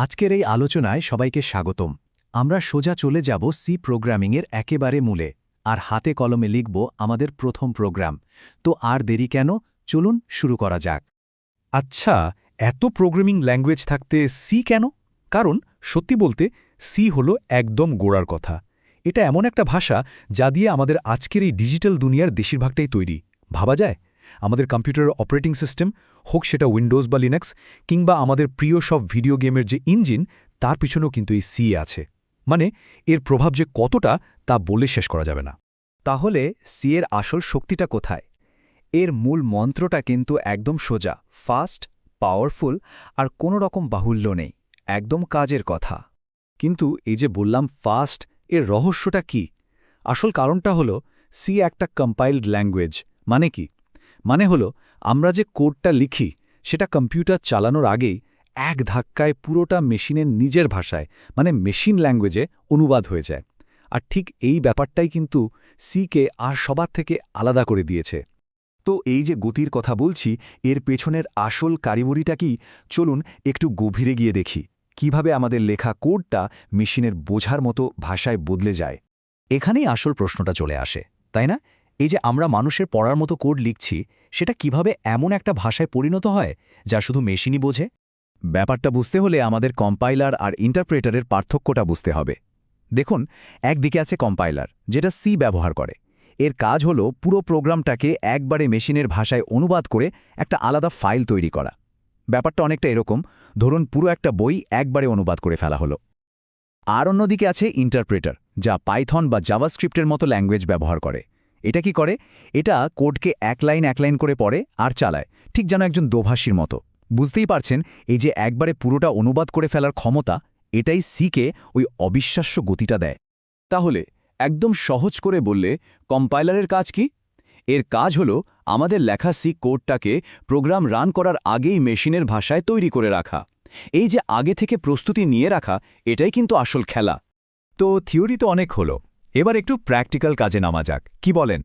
আজকের এই আলোচনায় সবাইকে স্বাগতম। আমরা সোজা চলে যাব সি প্রোগ্রামিংয়ের একেবারে মূলে, আর হাতে কলমে লিখব আমাদের প্রথম প্রোগ্রাম। তো আর দেরি কেন, চলুন শুরু করা যাক। আচ্ছা, এত প্রোগ্রামিং ল্যাঙ্গুয়েজ থাকতে সি কেন? কারণ সত্যি বলতে সি হলো একদম গোড়ার কথা। এটা এমন একটা ভাষা যা দিয়ে আমাদের আজকের এই ডিজিটাল দুনিয়ার বেশিরভাগটাই তৈরি। ভাবা যায়, আমাদের কম্পিউটারের অপারেটিং সিস্টেম হোক সেটা উইন্ডোজ বা লিনাক্স, কিংবা আমাদের প্রিয় সব ভিডিও গেমের যে ইঞ্জিন, তার পিছনেও কিন্তু এই সি আছে। মানে এর প্রভাব যে কতটা তা বলে শেষ করা যাবে না। তাহলে সি এর আসল শক্তিটা কোথায়? এর মূল মন্ত্রটা কিন্তু একদম সোজা, ফাস্ট, পাওয়ারফুল, আর কোনো রকম বাহুল্য নেই, একদম কাজের কথা। কিন্তু এই যে বললাম ফাস্ট, এর রহস্যটা কি? আসল কারণটা হলো সি একটা কম্পাইলড ল্যাঙ্গুয়েজ। মানে কি? মানে হলো আমরা যে কোডটা লিখি সেটা কম্পিউটার চালানোর আগেই এক ধাক্কায় পুরোটা মেশিনের নিজের ভাষায়, মানে মেশিন ল্যাঙ্গুয়েজে অনুবাদ হয়ে যায়। আর ঠিক এই ব্যাপারটাই কিন্তু সিকে আর সবার থেকে আলাদা করে দিয়েছে। তো এই যে গতির কথা বলছি, এর পেছনের আসল কারিগরিটা কি? চলুন একটু গভীরে গিয়ে দেখি কিভাবে আমাদের লেখা কোডটা মেশিনের বোঝার মতো ভাষায় বদলে যায়। এখানেই আসল প্রশ্নটা চলে আসে, তাই না? এই যে আমরা মানুষের পড়ার মতো কোড লিখছি, সেটা কিভাবে এমন একটা ভাষায় পরিণত হয় যা শুধু মেশিনই বোঝে? ব্যাপারটা বুঝতে হলে আমাদের কম্পাইলার আর ইন্টারপ্রেটারের পার্থক্যটা বুঝতে হবে। দেখুন, একদিকে আছে কম্পাইলার, যেটা সি ব্যবহার করে। এর কাজ হলো পুরো প্রোগ্রামটাকে একবারে মেশিনের ভাষায় অনুবাদ করে একটা আলাদা ফাইল তৈরি করা। ব্যাপারটা অনেকটা এরকম, ধরুন পুরো একটা বই একবারে অনুবাদ করে ফেলা হলো। আর অন্যদিকে আছে ইন্টারপ্রেটার, যা পাইথন বা জাভাস্ক্রিপ্টের মতো ল্যাঙ্গুয়েজ ব্যবহার করে। এটা কি করে? এটা কোডকে এক লাইন করে পড়ে আর চালায়, ঠিক যেন একজন দোভাষীর মতো। বুঝতেই পারছেন, এই যে একবারে পুরোটা অনুবাদ করে ফেলার ক্ষমতা, এটাই সিকে ওই অবিশ্বাস্য গতিটা দেয়। তাহলে একদম সহজ করে বললে কম্পাইলারের কাজ কি? এর কাজ হলো আমাদের লেখা সি কোডটাকে প্রোগ্রাম রান করার আগেই মেশিনের ভাষায় তৈরি করে রাখা। এই যে আগে থেকে প্রস্তুতি নিয়ে রাখা, এটাই কিন্তু আসল খেলা। তো থিওরি তো অনেক হলো, এবার একটু প্র্যাকটিক্যাল কাজে নামা যাক, কি বলেন?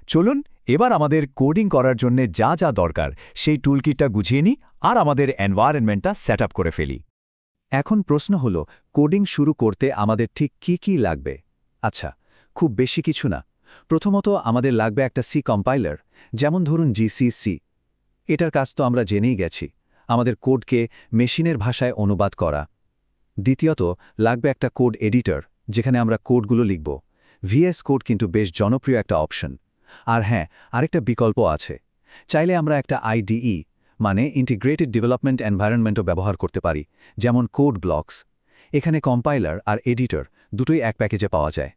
চলুন এবার আমাদের কোডিং করার জন্য যা যা দরকার সেই টুলকিটটা গুছিয়ে নিই আর আমাদের এনভায়রনমেন্টটা সেট আপ করে ফেলি। এখন প্রশ্ন হলো, কোডিং শুরু করতে আমাদের ঠিক কি লাগবে? আচ্ছা, খুব বেশি কিছু না। প্রথমত আমাদের লাগবে একটা সি কম্পাইলার, যেমন ধরুন জিসিসি। এটার কাজ তো আমরা জেনেই গেছি, আমাদের কোডকে মেশিনের ভাষায় অনুবাদ করা। দ্বিতীয়ত লাগবে একটা কোড এডিটর, যেখানে আমরা কোডগুলো লিখব। ভিএস কোড কিন্তু বেশ জনপ্রিয় একটা অপশন। আর হ্যাঁ, আরেকটা বিকল্প আছে। চাইলে আমরা একটা আইডিই, মানে ইন্টিগ্রেটেড ডেভেলপমেন্ট এনভায়রনমেন্টও ব্যবহার করতে পারি, যেমন কোড ব্লকস। এখানে কম্পাইলার আর এডিটর দুটোই এক প্যাকেজে পাওয়া যায়।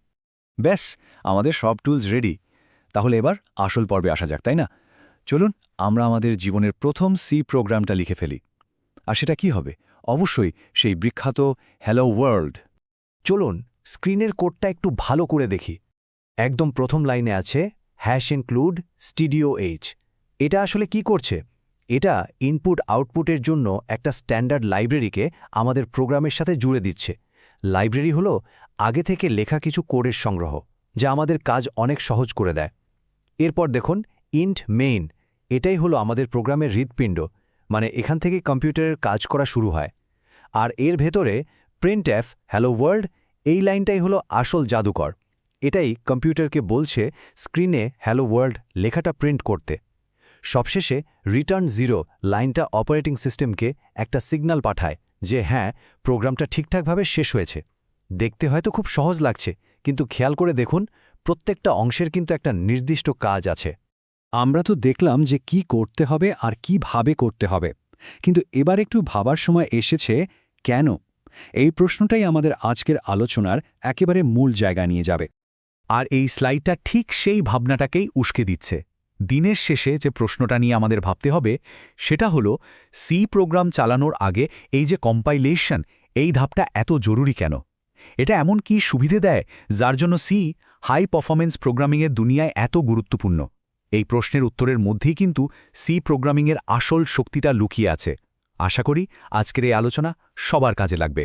ব্যাস, আমাদের সব টুলস রেডি। তাহলে এবার আসল পর্বে আসা যাক, তাই না? চলুন আমরা আমাদের জীবনের প্রথম সি প্রোগ্রামটা লিখে ফেলি। আর সেটা কি হবে? অবশ্যই সেই বিখ্যাত হ্যালো ওয়ার্ল্ড। চলুন স্ক্রিনের কোডটা একটু ভালো করে দেখি। একদম প্রথম লাইনে আছে #include stdio_h। এটা আসলে কি করছে? এটা ইনপুট আউটপুটের জন্য একটা স্ট্যান্ডার্ড লাইব্রেরিকে আমাদের প্রোগ্রামের সাথে জুড়ে দিচ্ছে। লাইব্রেরি হলো আগে থেকে লেখা কিছু কোডের সংগ্রহ, যা আমাদের কাজ অনেক সহজ করে দেয়। এরপর দেখুন ইন্ট মেইন, এটাই হলো আমাদের প্রোগ্রামের হৃৎপিণ্ড, মানে এখান থেকে কম্পিউটারের কাজ করা শুরু হয়। আর এর ভেতরে প্রিন্টএফ হ্যালো ওয়ার্ল্ড, এই লাইনটাই হলো আসল জাদুকর। এটাই কম্পিউটারকে বলছে স্ক্রিনে হ্যালো ওয়ার্ল্ড লেখাটা প্রিন্ট করতে। সবশেষে রিটার্ন 0 লাইনটা অপারেটিং সিস্টেমকে একটা সিগন্যাল পাঠায় যে হ্যাঁ, প্রোগ্রামটা ঠিকঠাকভাবে শেষ হয়েছে। দেখতে হয়তো খুব সহজ লাগছে, কিন্তু খেয়াল করে দেখুন, প্রত্যেকটা অংশের কিন্তু একটা নির্দিষ্ট কাজ আছে। আমরা তো দেখলাম যে কি করতে হবে আর কিভাবে করতে হবে, কিন্তু এবার একটু ভাবার সময় এসেছে কেন। এই প্রশ্নটাই আমাদের আজকের আলোচনার একেবারে মূল জায়গা নিয়ে যাবে। আর এই স্লাইডটা ঠিক সেই ভাবনাটাকেই উস্কে দিচ্ছে। দিনের শেষে যে প্রশ্নটা নিয়ে আমাদের ভাবতে হবে সেটা হলো, সি প্রোগ্রাম চালানোর আগে এই যে কম্পাইলেশন, এই ধাপটা এত জরুরি কেন? এটা এমন কি সুবিধে দেয় যার জন্য সি হাই পারফরম্যান্স প্রোগ্রামিংয়ের দুনিয়ায় এত গুরুত্বপূর্ণ? এই প্রশ্নের উত্তরের মধ্যেই কিন্তু সি প্রোগ্রামিংয়ের আসল শক্তিটা লুকিয়ে আছে। আশা করি আজকের এই আলোচনা সবার কাজে লাগবে।